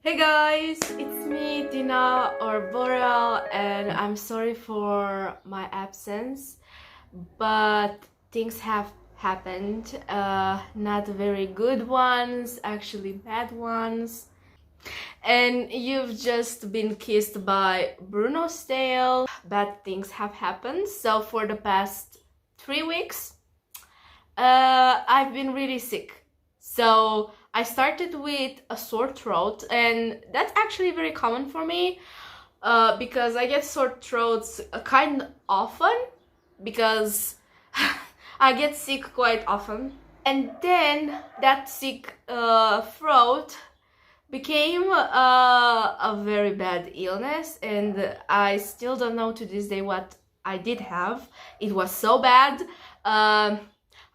Hey guys, it's me, Dina or Boral, and I'm sorry for my absence, but things have happened. Not very good ones, actually bad ones. And you've just been kissed by Bruno's tail. Bad things have happened. So for the past 3 weeks, I've been really sick. So I started with a sore throat, and that's actually very common for me because I get sore throats kind of often because I get sick quite often. And then that sick throat became a very bad illness, and I still don't know to this day what I did have. It was so bad.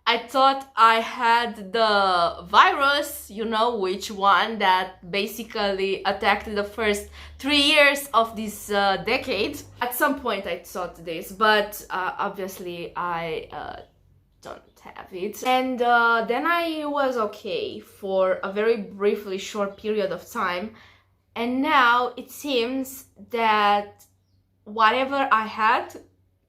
I thought I had the virus, you know which one, that basically attacked the first 3 years of this decade. At some point I thought this, but obviously I don't have it. And then I was okay for a very briefly short period of time, and now it seems that whatever I had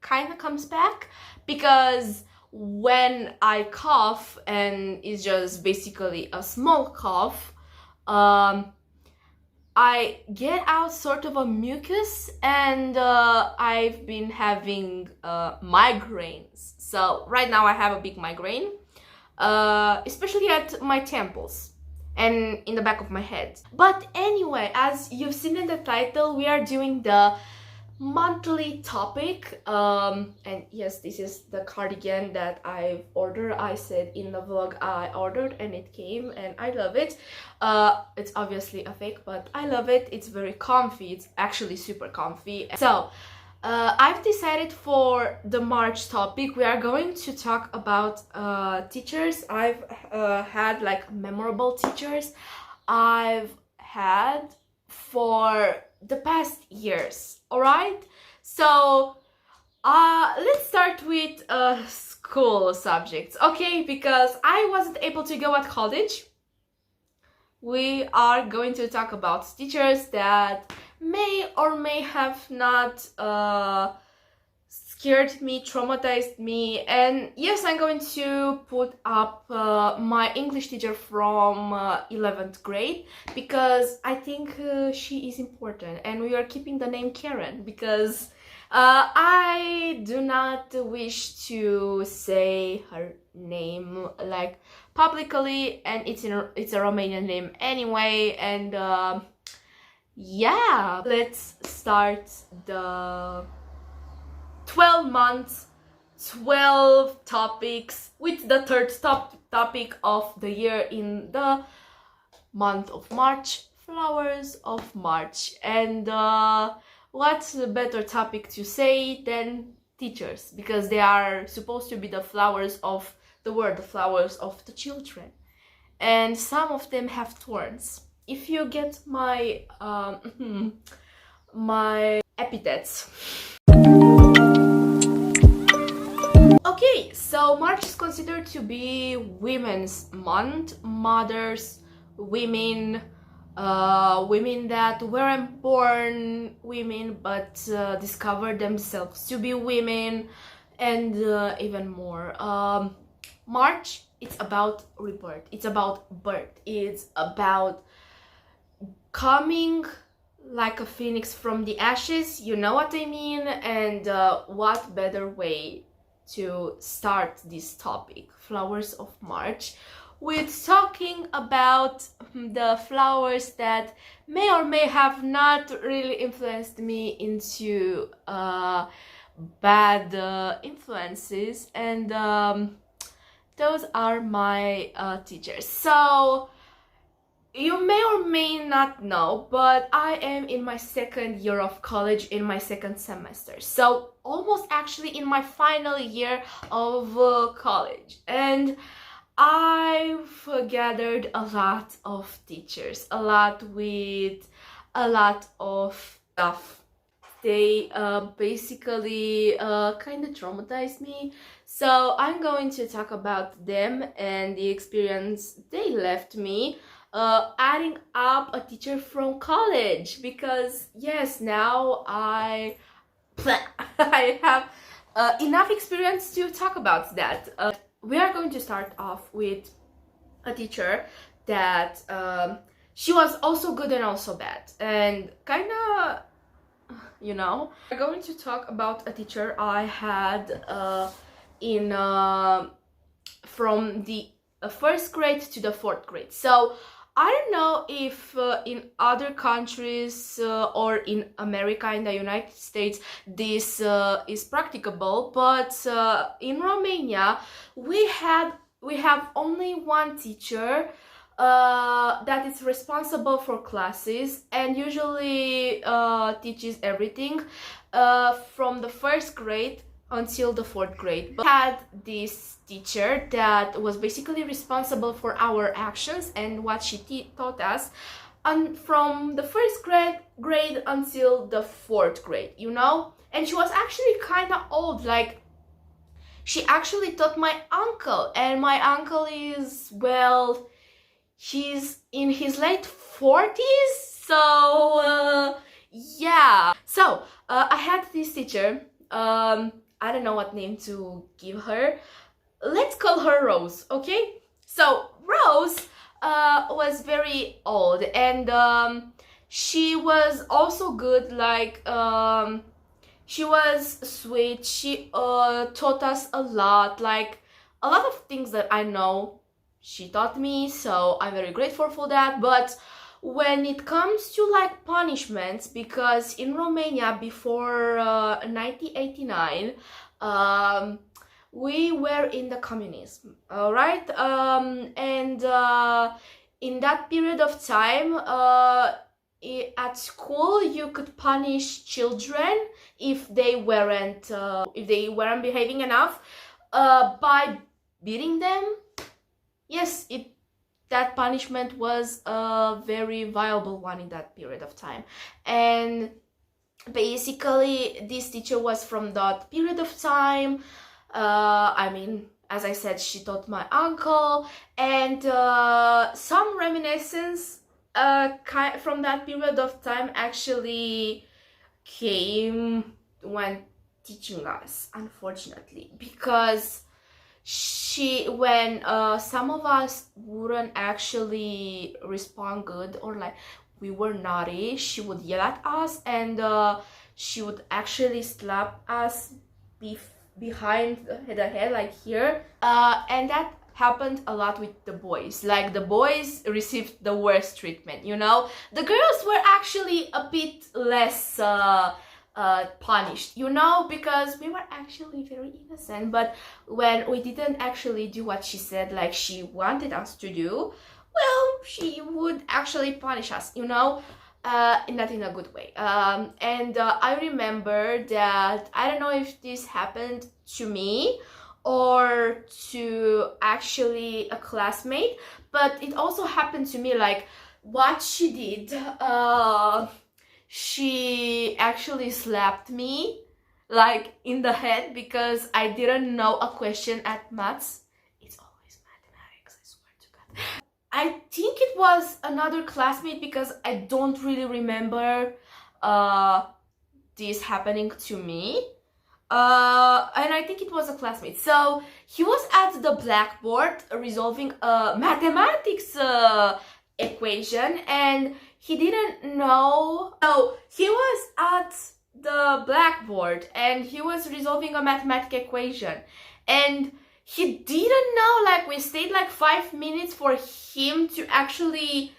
kind of comes back, because when I cough, and it's just basically a small cough, I get out sort of a mucus, and I've been having migraines. So right now I have a big migraine, especially at my temples and in the back of my head. But anyway, as you've seen in the title, we are doing the monthly topic, and yes, this is the cardigan that I've ordered. I said in the vlog I ordered and it came, and I love it. It's obviously a fake, but I love it. It's very comfy. It's actually super comfy. So I've decided for the March topic we are going to talk about teachers. I've had like memorable teachers I've had for the past years. All right, so let's start with school subjects, okay? Because I wasn't able to go at college. We are going to talk about teachers that may or may have not scared me, traumatized me. And yes, I'm going to put up my English teacher from 11th grade, because I think she is important, and we are keeping the name Karen because I do not wish to say her name like publicly, and it's a Romanian name anyway. And yeah, let's start the 12 months, 12 topics, with the third topic of the year in the month of March, flowers of March. And what's a better topic to say than teachers, because they are supposed to be the flowers of the world, the flowers of the children, and some of them have thorns. If you get my my epithets. Okay, so March is considered to be Women's Month. Mothers, women, women that weren't born women but discovered themselves to be women, and even more. March, it's about rebirth. It's about birth. It's about coming like a phoenix from the ashes. You know what I mean? And what better way to start this topic, Flowers of March, with talking about the flowers that may or may have not really influenced me into bad influences. And those are my teachers. So you may or may not know, but I am in my second year of college, in my second semester. So almost actually in my final year of college. And I've gathered a lot of teachers, a lot with a lot of stuff. They basically kind of traumatized me. So I'm going to talk about them and the experience they left me. adding up a teacher from college, because yes, now I I have enough experience to talk about that. We are going to start off with a teacher that she was also good and also bad, and kind of, you know, we're going to talk about a teacher I had in from the first grade to the fourth grade. So I don't know if in other countries or in America, in the United States, this is practicable, but in Romania we have only one teacher that is responsible for classes and usually teaches everything from the first grade until the fourth grade. But we had this teacher that was basically responsible for our actions and what she taught us, and from the first grade until the fourth grade, you know. And she was actually kind of old, like she actually taught my uncle, and my uncle is, well, he's in his late 40s, so yeah. So I had this teacher, I don't know what name to give her. Let's call her Rose, okay? So Rose was very old, and she was also good, like she was sweet. She taught us a lot, like a lot of things that I know she taught me, so I'm very grateful for that. But when it comes to like punishments, because in Romania before 1989 we were in the communism, all right, and in that period of time at school you could punish children if they weren't behaving enough by beating them. Yes, that punishment was a very viable one in that period of time. And basically this teacher was from that period of time. I mean, as I said, she taught my uncle, and some reminiscence from that period of time actually came when teaching us, unfortunately, because when some of us wouldn't actually respond good, or like we were naughty, she would yell at us, and she would actually slap us behind the head, like here, and that happened a lot with the boys. Like the boys received the worst treatment, you know. The girls were actually a bit less punished, you know, because we were actually very innocent. But when we didn't actually do what she said, like she wanted us to do, well, she would actually punish us, you know, not in a good way. And I remember that, I don't know if this happened to me or to actually a classmate, but it also happened to me. Like what she did, she actually slapped me like in the head because I didn't know a question at maths. It's always mathematics, I swear to God. I think it was another classmate, because I don't really remember this happening to me. And I think it was a classmate. So he was at the blackboard resolving a mathematics equation, and he didn't know. So he was at the blackboard and he was resolving a mathematical equation, and he didn't know. Like we stayed like 5 minutes for him to actually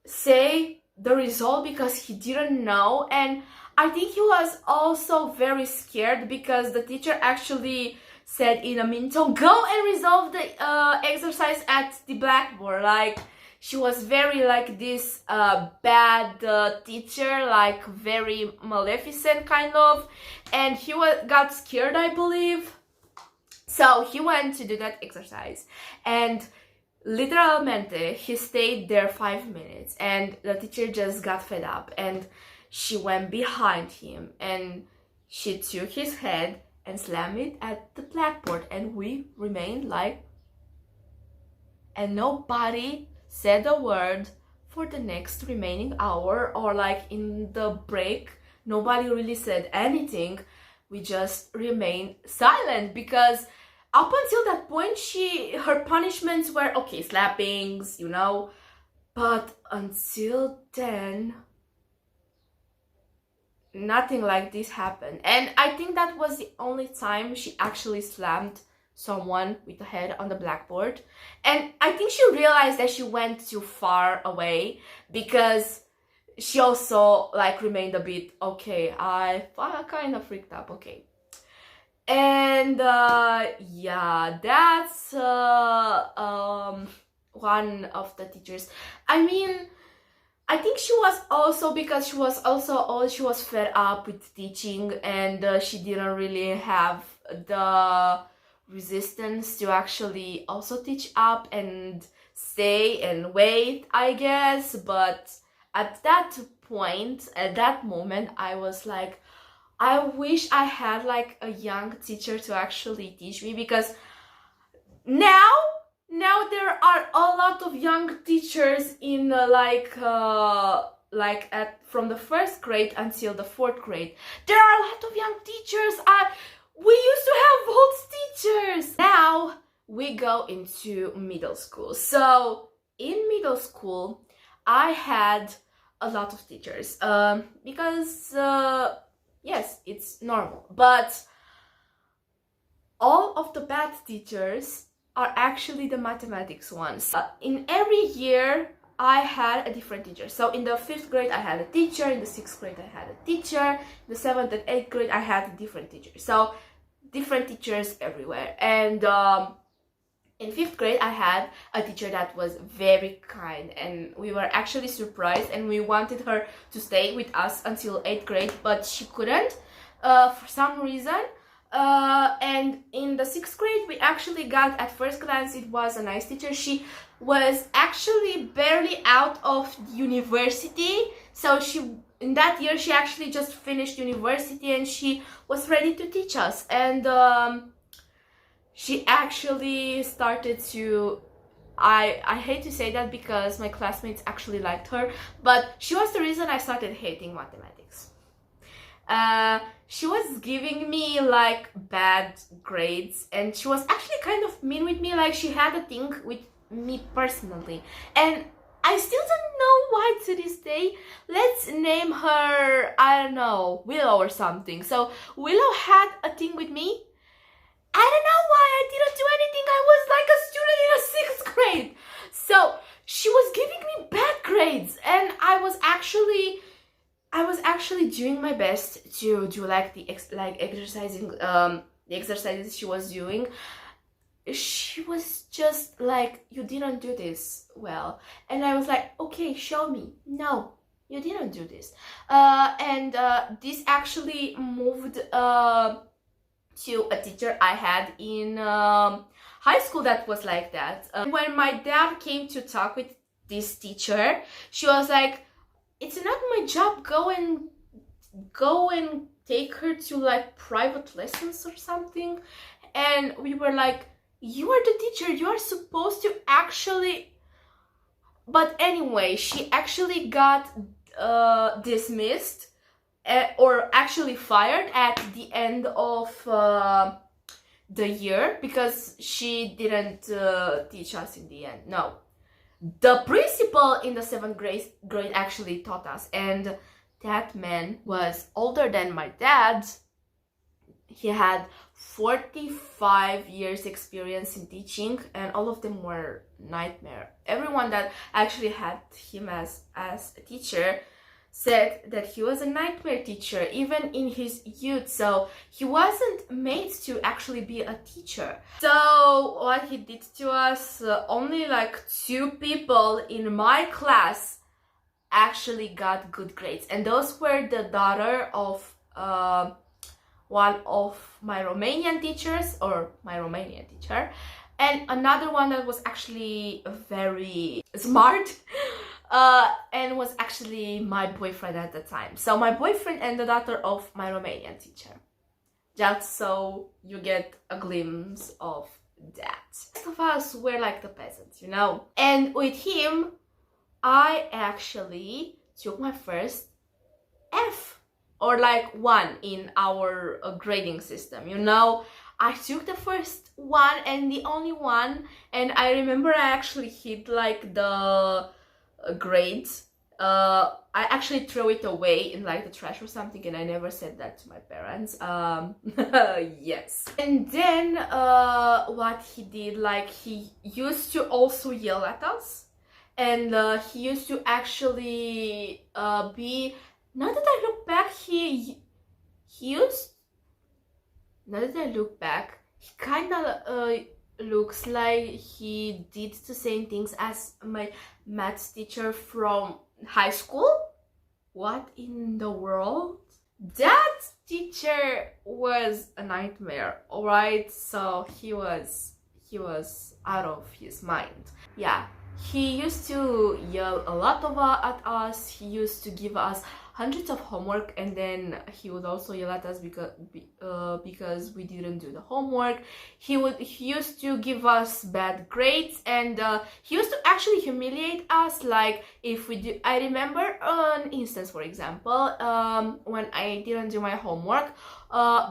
say the result because he didn't know. And I think he was also very scared because the teacher actually said in a mean tone, go and resolve the exercise at the blackboard. Like she was very like this bad teacher, like very maleficent kind of, and he got scared, I believe. So he went to do that exercise, and literalmente he stayed there 5 minutes, and the teacher just got fed up, and she went behind him and she took his head and slammed it at the blackboard, and we remained like, and nobody said a word for the next remaining hour, or like in the break, nobody really said anything. We just remained silent because up until that point, her punishments were okay, slappings, you know, but until then, nothing like this happened. And I think that was the only time she actually slammed someone with the head on the blackboard. And I think she realized that she went too far away, because she also like remained a bit okay. I kind of freaked up, okay. And yeah, that's one of the teachers. I mean, I think she was also, because she was fed up with teaching, and she didn't really have the resistance to actually also teach up and stay and wait, I guess. But at that point, at that moment, I was like, I wish I had like a young teacher to actually teach me, because now there are a lot of young teachers in from the first grade until the fourth grade. There are a lot of young teachers. We used to have old teachers. Now we go into middle school. So in middle school, I had a lot of teachers because yes, it's normal. But all of the bad teachers are actually the mathematics ones. In every year, I had a different teacher. So in the 5th grade, I had a teacher. In the 6th grade, I had a teacher. In the 7th and 8th grade, I had a different teacher. So different teachers everywhere. And in 5th grade, I had a teacher that was very kind, and we were actually surprised, and we wanted her to stay with us until 8th grade, but she couldn't for some reason. And in the 6th grade, we actually got, at first glance, it was a nice teacher. She was actually barely out of university. So in that year, she actually just finished university, and she was ready to teach us. And she actually started to, I hate to say that because my classmates actually liked her, but she was the reason I started hating mathematics. She was giving me like bad grades, and she was actually kind of mean with me. Like, she had a thing with me personally, and I still don't know why to this day. Let's name her, I don't know, Willow or something. So Willow had a thing with me. I don't know why I didn't do anything. I was like a student in a 6th grade. So she was giving me bad grades, and I was actually doing my best to do like the exercising, the exercises she was doing. She was just like, you didn't do this well. And I was like, okay, show me. No, you didn't do this. And this actually moved to a teacher I had in high school that was like that. When my dad came to talk with this teacher, she was like, it's not my job, go and take her to like private lessons or something. And we were like, you are the teacher, you are supposed to actually. But anyway, she actually got dismissed, or actually fired at the end of the year, because she didn't teach us in the end. No, the principal in the 7th grade actually taught us, and that man was older than my dad. He had 45 years experience in teaching, and all of them were nightmare. Everyone that actually had him as a teacher said that he was a nightmare teacher, even in his youth. So he wasn't made to actually be a teacher. So what he did to us, only like 2 people in my class actually got good grades, and those were the daughter of one of my Romanian teachers, or my Romanian teacher, and another one that was actually very smart and was actually my boyfriend at the time. So my boyfriend and the daughter of my Romanian teacher. Just so you get a glimpse of that. Most of us were like the peasants, you know. And with him, I actually took my first F, or like 1 in our grading system, you know. I took the first one and the only one, and I remember I actually hid like the grades. I actually threw it away in like the trash or something, and I never said that to my parents. Yes. And then what he did, like, he used to also yell at us, and he used to actually be, now that I look back, he used, now that I look back, he kind of looks like he did the same things as my maths teacher from high school. What in the world? That teacher was a nightmare, alright? So he was out of his mind. Yeah, he used to yell a lot at us. He used to give us hundreds of homework, and then he would also yell at us because we didn't do the homework. He used to give us bad grades, and he used to actually humiliate us, like if we do. I remember an instance, for example, when I didn't do my homework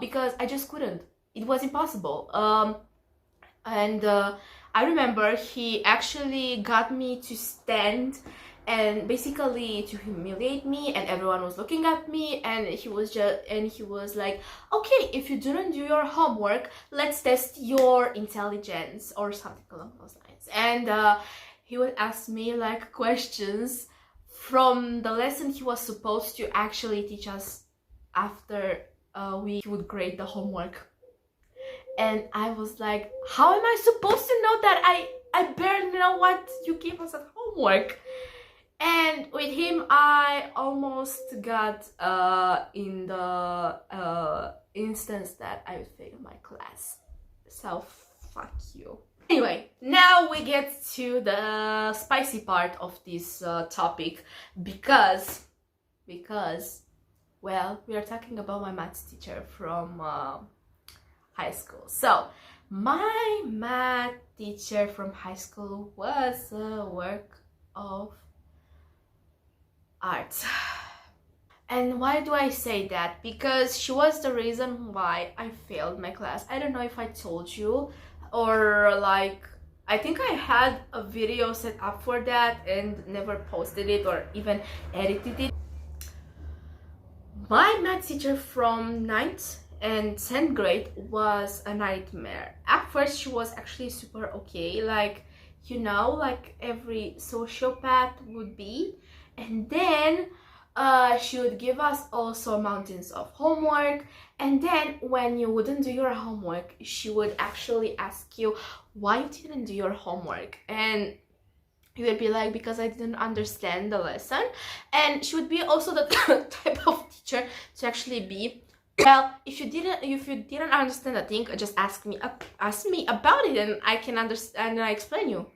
because I just couldn't. It was impossible. And I remember he actually got me to stand and basically to humiliate me, and everyone was looking at me, and he was like, okay, if you didn't do your homework, let's test your intelligence or something along those lines. And he would ask me like questions from the lesson he was supposed to actually teach us after he would grade the homework. And I was like, how am I supposed to know that? I barely know what you gave us at homework. And with him, I almost got in the instance that I would fail my class. So fuck you. Anyway, now we get to the spicy part of this topic, because well, we are talking about my maths teacher from high school. So my math teacher from high school was a work of art. And why do I say that? Because she was the reason why I failed my class. I don't know if I told you, or like, I think I had a video set up for that and never posted it or even edited it. My math teacher from 9th and 10th grade was a nightmare. At first she was actually super okay, like, you know, like every sociopath would be. And then she would give us also mountains of homework, and then when you wouldn't do your homework, she would actually ask you why you didn't do your homework, and you would be like, because I didn't understand the lesson. And she would be also the type of teacher to actually be, well, if you didn't understand a thing, just ask me about it, and I can understand and I explain you.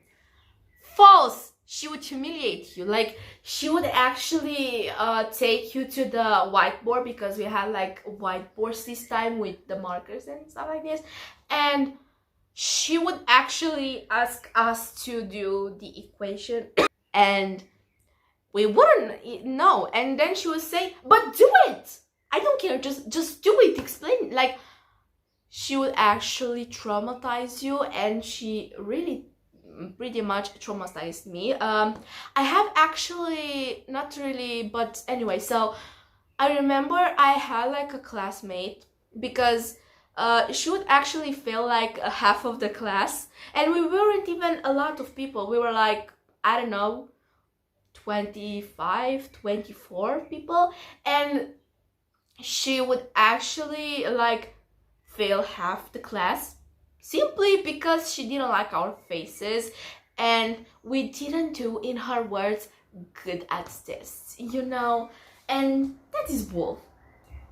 False. She would humiliate you. Like, she would actually take you to the whiteboard, because we had like whiteboards this time with the markers and stuff like this, and she would actually ask us to do the equation and we wouldn't know, and then she would say, but do it, I don't care, just do it, explain. Like, she would actually traumatize you, and she really pretty much traumatized me. I have actually, not really, but anyway, so I remember I had like a classmate, because she would actually fail like half of the class, and we weren't even a lot of people. We were like, I don't know, 25, 24 people, and she would actually like fail half the class simply because she didn't like our faces, and we didn't do, in her words, good at tests, you know. And that is bull.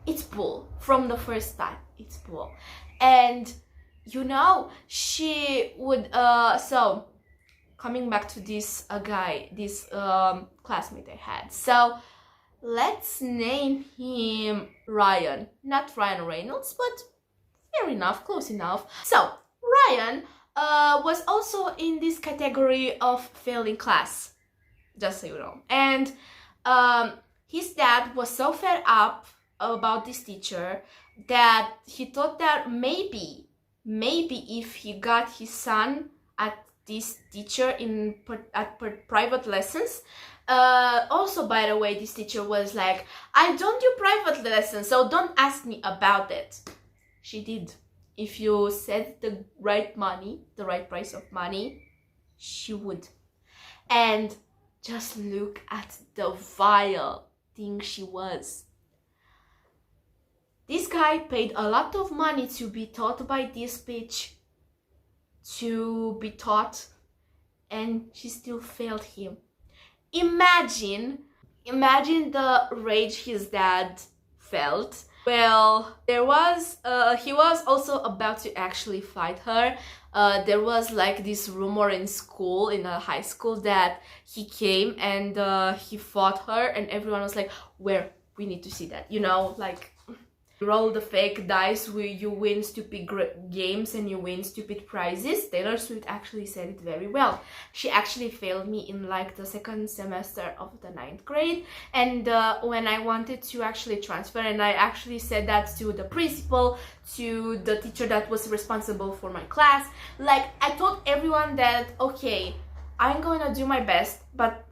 It's bull from the first time. It's bull. And you know, she would so coming back to this guy, this classmate I had, so let's name him Ryan. Not Ryan Reynolds, but fair enough, close enough. So Ryan was also in this category of failing class, just so you know. And his dad was so fed up about this teacher that he thought that maybe if he got his son at this teacher at private lessons. Also, by the way, this teacher was like, I don't do private lessons, so don't ask me about it. She did. If you said the right money, the right price of money, she would. And just look at the vile thing she was. This guy paid a lot of money to be taught by this bitch, to be taught, and she still failed him. Imagine the rage his dad felt. Well, he was also about to actually fight her. There was like this rumor in school, in a high school, that he came and he fought her, and everyone was like, where? We need to see that, you know, like, roll the fake dice where you win stupid games and you win stupid prizes. Taylor Swift actually said it very well. She actually failed me in like the second semester of the 9th grade, and when I wanted to actually transfer, and I actually said that to the principal, to the teacher that was responsible for my class, like, I told everyone that, okay, I'm going to do my best, but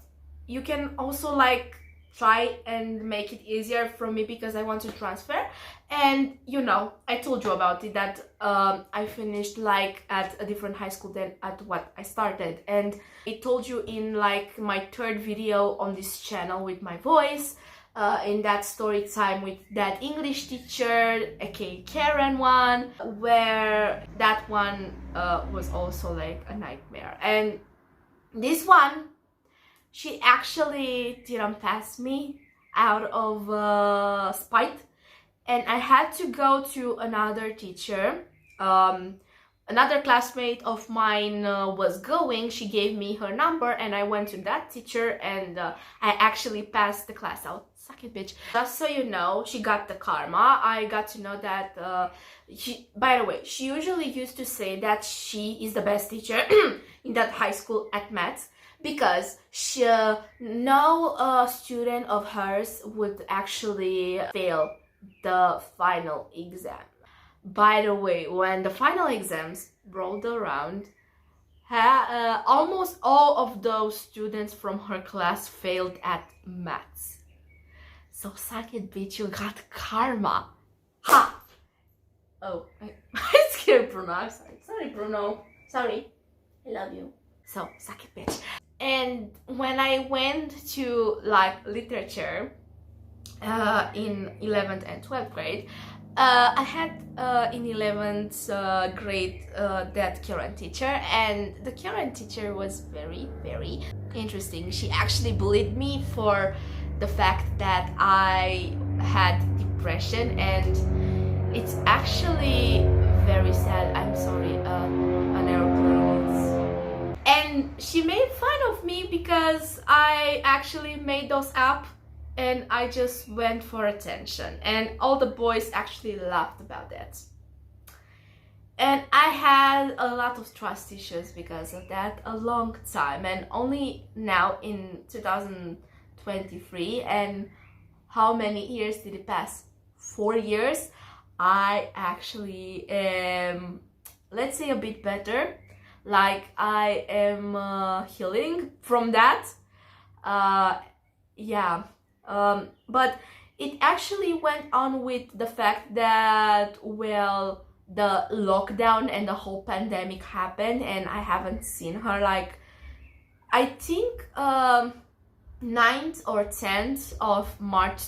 you can also like try and make it easier for me because I want to transfer. And you know, I told you about it, that I finished like at a different high school than at what I started, and I told you in like my 3rd video on this channel with my voice, in that story time with that English teacher, aka Karen one, where that one was also like a nightmare. And this one, she actually didn't pass me out of spite, and I had to go to another teacher. Another classmate of mine was going. She gave me her number, and I went to that teacher, and I actually passed the class out. Suck it, bitch. Just so you know, she got the karma. I got to know that by the way, she usually used to say that she is the best teacher in that high school at maths, because no student of hers would actually fail the final exam. By the way, when the final exams rolled around, almost all of those students from her class failed at maths. So suck it, bitch, you got karma. Ha! Oh, I scared Bruno. I'm sorry. Sorry, Bruno. Sorry. I love you. So, suck it, bitch. And when I went to like literature in 11th and 12th grade, I had in 11th grade that Karen teacher, and the Karen teacher was very, very interesting. She actually bullied me for the fact that I had depression, and it's actually very sad. I'm sorry, an airplane is... And she made fun of me because I actually made those up, and I just went for attention, and all the boys actually laughed about that. And I had a lot of trust issues because of that a long time, and only now in 2023, and how many years did it pass? 4 years. I actually am, let's say, a bit better. Like, I am healing from that. Yeah. But it actually went on with the fact that, well, the lockdown and the whole pandemic happened, and I haven't seen her, like, I think 9th or 10th of March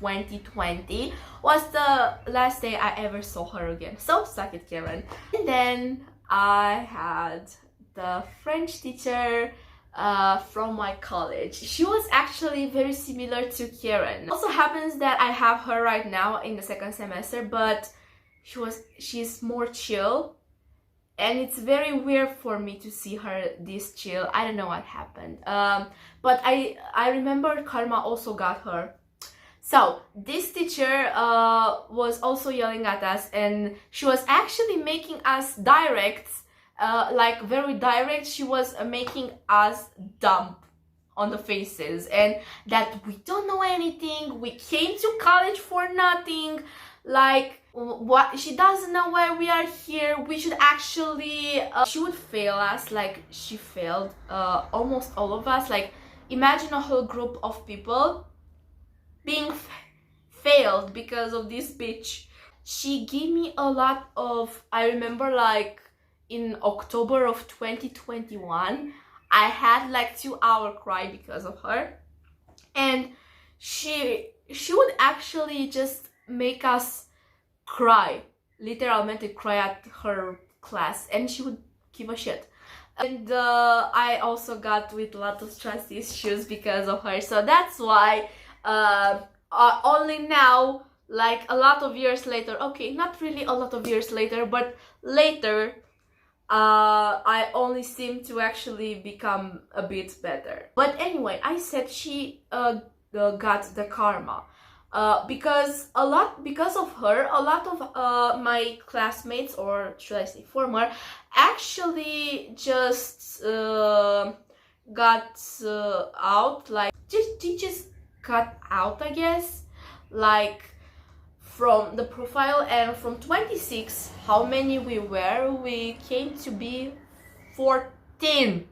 2020 was the last day I ever saw her again. So suck it, Karen. And then I had the French teacher from my college. She was actually very similar to Karen. It also happens that I have her right now in the 2nd semester, but she's more chill, and it's very weird for me to see her this chill. I don't know what happened. But I remember karma also got her. So this teacher was also yelling at us, and she was actually making us direct like very direct. She was making us dumb on the faces, and that we don't know anything, we came to college for nothing, like what, she doesn't know why we are here, we should actually she would fail us like she failed almost all of us. Like imagine a whole group of people being failed because of this bitch. She gave me a lot of, I remember like in October of 2021 I had like 2-hour cry because of her, and she would actually just make us cry, literally cry at her class, and she would give a shit. And I also got with a lot of trust issues because of her, so that's why only now, like a lot of years later, okay, not really a lot of years later, but later, I only seem to actually become a bit better. But anyway, I said she got the karma because of her, a lot of my classmates, or should I say former, actually just got out, like just got out, I guess, like from the profile. And from 26, how many we were, we came to be 14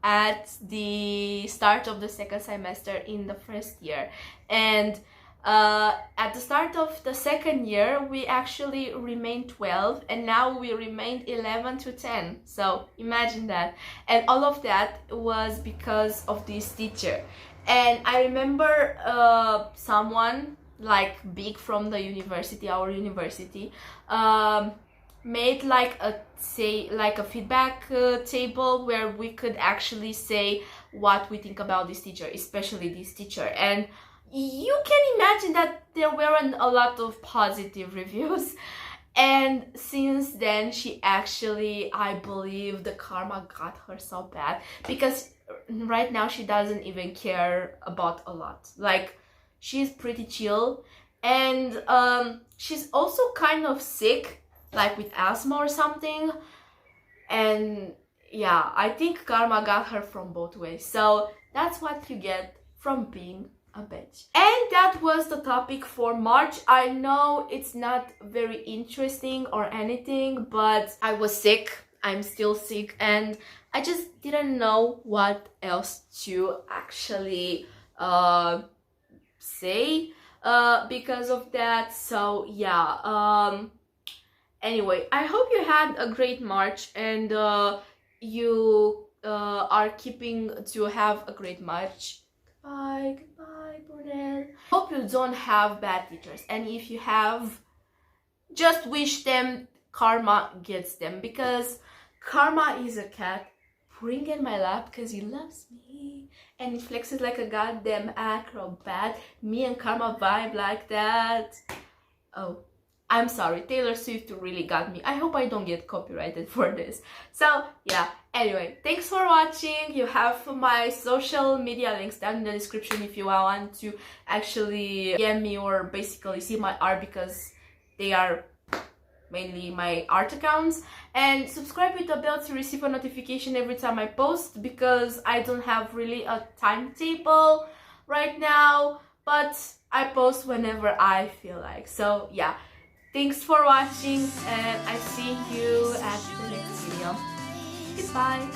at the start of the second semester in the first year. And at the start of the second year we actually remained 12, and now we remained 11 to 10. So imagine that. And all of that was because of this teacher. And I remember someone like big from the university, our university, made like a feedback table where we could actually say what we think about this teacher, especially this teacher. And you can imagine that there weren't a lot of positive reviews. And since then she actually, I believe the karma got her so bad, because right now she doesn't even care about a lot. Like she's pretty chill, and she's also kind of sick, like with asthma or something. And yeah, I think karma got her from both ways. So that's what you get from being a bitch. And that was the topic for March. I know it's not very interesting or anything, but I was sick, I'm still sick, and I just didn't know what else to actually say because of that. So yeah, anyway, I hope you had a great March, and you are keeping to have a great March. Goodbye, Borel. Hope you don't have bad teachers, and if you have, just wish them karma gets them, because karma is a cat purring in my lap because he loves me and he flexes like a goddamn acrobat. Me and karma vibe like that. Oh, I'm sorry, Taylor Swift really got me. I hope I don't get copyrighted for this. So yeah, anyway, thanks for watching. You have my social media links down in the description if you want to actually DM me or basically see my art, because they are mainly my art accounts. And subscribe with the bell to receive a notification every time I post, because I don't have really a timetable right now, but I post whenever I feel like. So yeah, thanks for watching, and I see you at the next video. Goodbye.